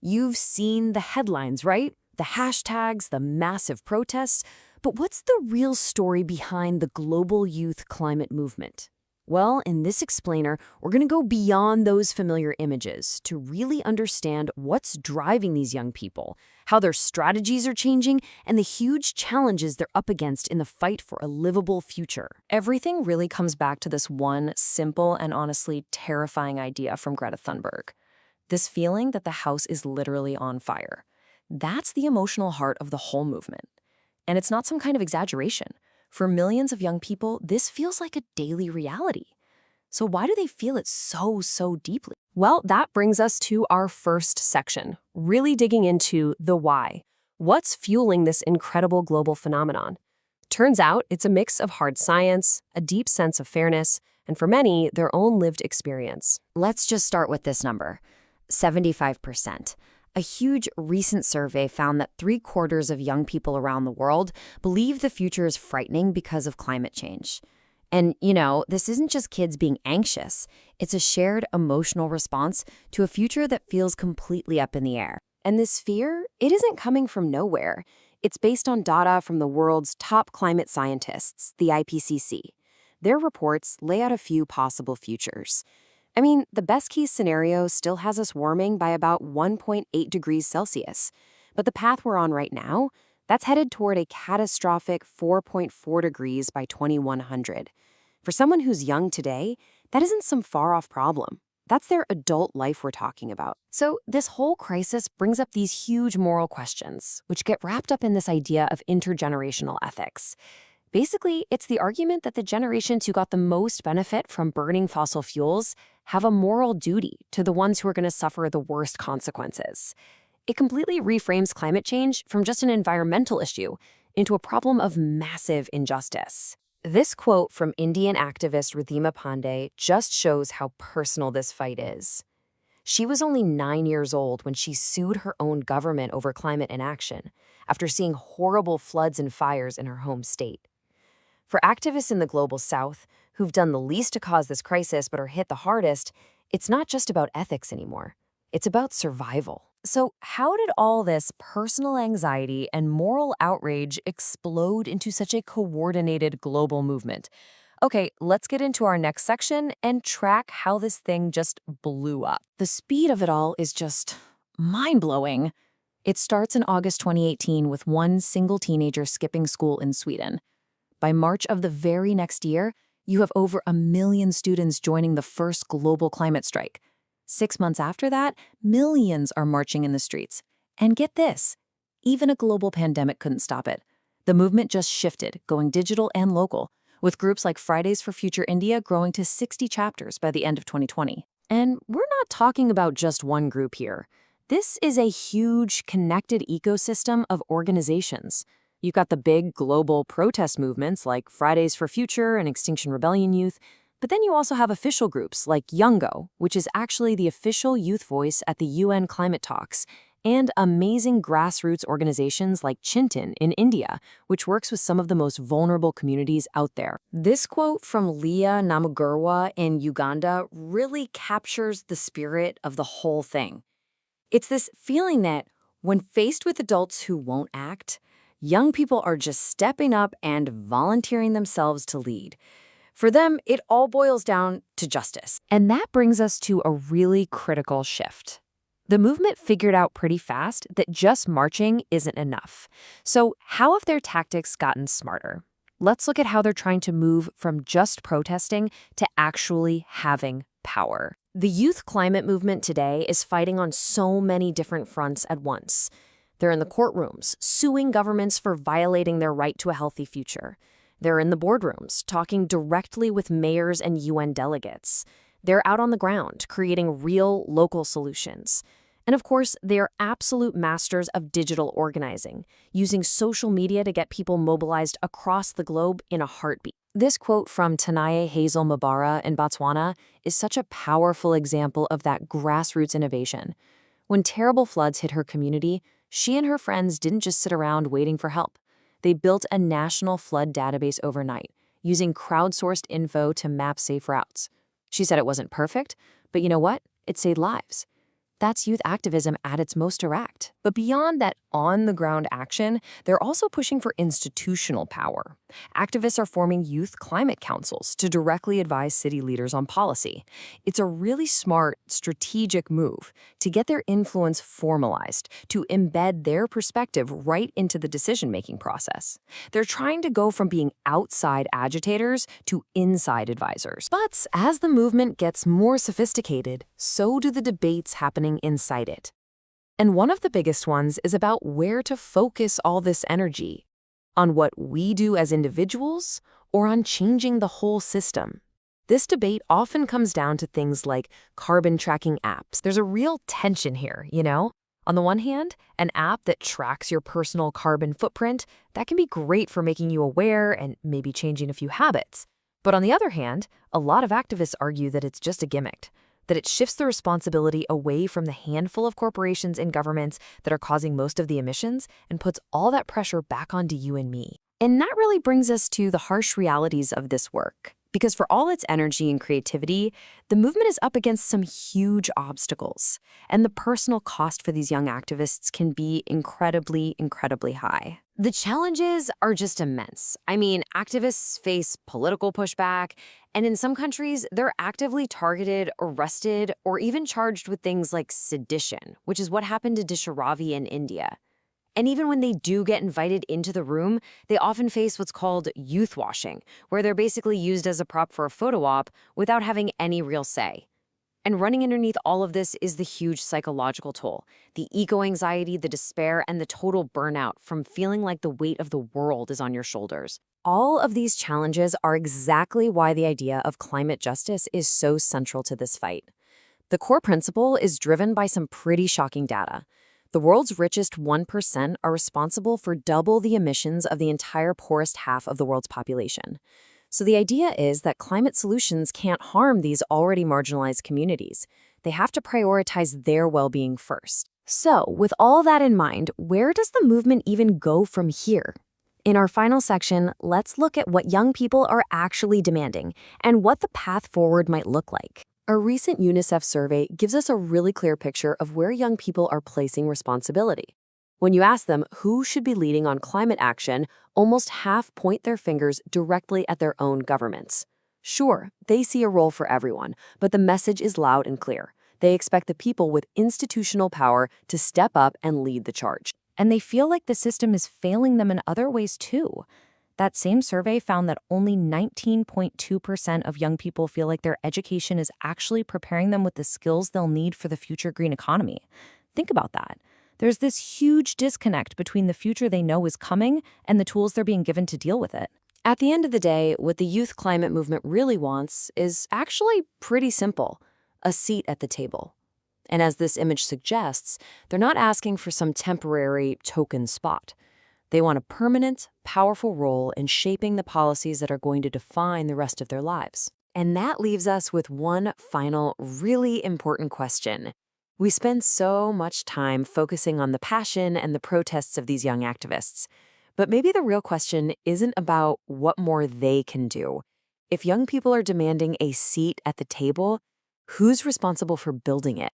You've seen the headlines, right? The hashtags, the massive protests. But what's the real story behind the global youth climate movement? Well, in this explainer, we're going to go beyond those familiar images to really understand what's driving these young people, how their strategies are changing, and the huge challenges they're up against in the fight for a livable future. Everything really comes back to this one simple and honestly terrifying idea from Greta Thunberg. This feeling that the house is literally on fire. That's the emotional heart of the whole movement. And it's not some kind of exaggeration. For millions of young people, this feels like a daily reality. So why do they feel it so deeply? Well, that brings us to our first section, really digging into the why. What's fueling this incredible global phenomenon? Turns out it's a mix of hard science, a deep sense of fairness, and for many, their own lived experience. Let's just start with this number, 75%. A huge recent survey found that 3/4 of young people around the world believe the future is frightening because of climate change. And, this isn't just kids being anxious. It's a shared emotional response to a future that feels completely up in the air. And this fear, it isn't coming from nowhere. It's based on data from the world's top climate scientists, the IPCC. Their reports lay out a few possible futures. I mean, the best-case scenario still has us warming by about 1.8 degrees Celsius. But the path we're on right now, that's headed toward a catastrophic 4.4 degrees by 2100. For someone who's young today, that isn't some far-off problem. That's their adult life we're talking about. So this whole crisis brings up these huge moral questions, which get wrapped up in this idea of intergenerational ethics. Basically, it's the argument that the generations who got the most benefit from burning fossil fuels have a moral duty to the ones who are going to suffer the worst consequences. It completely reframes climate change from just an environmental issue into a problem of massive injustice. This quote from Indian activist Ridhima Pandey just shows how personal this fight is. She was only 9 years old when she sued her own government over climate inaction after seeing horrible floods and fires in her home state. For activists in the global south, who've done the least to cause this crisis but are hit the hardest, it's not just about ethics anymore. It's about survival. So how did all this personal anxiety and moral outrage explode into such a coordinated global movement? Okay, let's get into our next section and track how this thing just blew up. The speed of it all is just mind-blowing. It starts in August 2018 with one single teenager skipping school in Sweden. By March of the very next year, you have over 1 million students joining the first global climate strike. 6 months after that, millions are marching in the streets. And get this, even a global pandemic couldn't stop it. The movement just shifted, going digital and local, with groups like Fridays for Future India growing to 60 chapters by the end of 2020. And we're not talking about just one group here. This is a huge, connected ecosystem of organizations. You've got the big global protest movements like Fridays for Future and Extinction Rebellion Youth, but then you also have official groups like Youngo, which is actually the official youth voice at the UN climate talks, and amazing grassroots organizations like Chintan in India, which works with some of the most vulnerable communities out there. This quote from Leah Namugurwa in Uganda really captures the spirit of the whole thing. It's this feeling that when faced with adults who won't act, young people are just stepping up and volunteering themselves to lead. For them, it all boils down to justice. And that brings us to a really critical shift. The movement figured out pretty fast that just marching isn't enough. So how have their tactics gotten smarter? Let's look at how they're trying to move from just protesting to actually having power. The youth climate movement today is fighting on so many different fronts at once. They're in the courtrooms, suing governments for violating their right to a healthy future. They're in the boardrooms, talking directly with mayors and UN delegates. They're out on the ground, creating real local solutions. And of course, they are absolute masters of digital organizing, using social media to get people mobilized across the globe in a heartbeat. This quote from Tanaye Hazel Mabara in Botswana is such a powerful example of that grassroots innovation. When terrible floods hit her community, she and her friends didn't just sit around waiting for help. They built a national flood database overnight, using crowdsourced info to map safe routes. She said it wasn't perfect, but you know what? It saved lives. That's youth activism at its most direct. But beyond that on-the-ground action, they're also pushing for institutional power. Activists are forming youth climate councils to directly advise city leaders on policy. It's a really smart, strategic move to get their influence formalized, to embed their perspective right into the decision-making process. They're trying to go from being outside agitators to inside advisors. But as the movement gets more sophisticated, so do the debates happening inside it. And one of the biggest ones is about where to focus all this energy, on what we do as individuals or on changing the whole system. This debate often comes down to things like carbon tracking apps. There's a real tension here, you know? On the one hand, an app that tracks your personal carbon footprint, that can be great for making you aware and maybe changing a few habits. But on the other hand, a lot of activists argue that it's just a gimmick, that it shifts the responsibility away from the handful of corporations and governments that are causing most of the emissions and puts all that pressure back onto you and me. And that really brings us to the harsh realities of this work. Because for all its energy and creativity, the movement is up against some huge obstacles. And the personal cost for these young activists can be incredibly, incredibly high. The challenges are just immense. I mean, activists face political pushback, and in some countries, they're actively targeted, arrested, or even charged with things like sedition, which is what happened to Disha Ravi in India. And even when they do get invited into the room, they often face what's called youth washing, where they're basically used as a prop for a photo op without having any real say. And running underneath all of this is the huge psychological toll, the eco-anxiety, the despair, and the total burnout from feeling like the weight of the world is on your shoulders. All of these challenges are exactly why the idea of climate justice is so central to this fight. The core principle is driven by some pretty shocking data. The world's richest 1% are responsible for double the emissions of the entire poorest half of the world's population. So the idea is that climate solutions can't harm these already marginalized communities. They have to prioritize their well-being first. So, with all that in mind, where does the movement even go from here? In our final section, let's look at what young people are actually demanding and what the path forward might look like. A recent UNICEF survey gives us a really clear picture of where young people are placing responsibility. When you ask them who should be leading on climate action, almost half point their fingers directly at their own governments. Sure, they see a role for everyone, but the message is loud and clear. They expect the people with institutional power to step up and lead the charge. And they feel like the system is failing them in other ways too. That same survey found that only 19.2% of young people feel like their education is actually preparing them with the skills they'll need for the future green economy. Think about that. There's this huge disconnect between the future they know is coming and the tools they're being given to deal with it. At the end of the day, what the youth climate movement really wants is actually pretty simple: a seat at the table. And as this image suggests, they're not asking for some temporary token spot. They want a permanent, powerful role in shaping the policies that are going to define the rest of their lives. And that leaves us with one final, really important question. We spend so much time focusing on the passion and the protests of these young activists. But maybe the real question isn't about what more they can do. If young people are demanding a seat at the table, who's responsible for building it?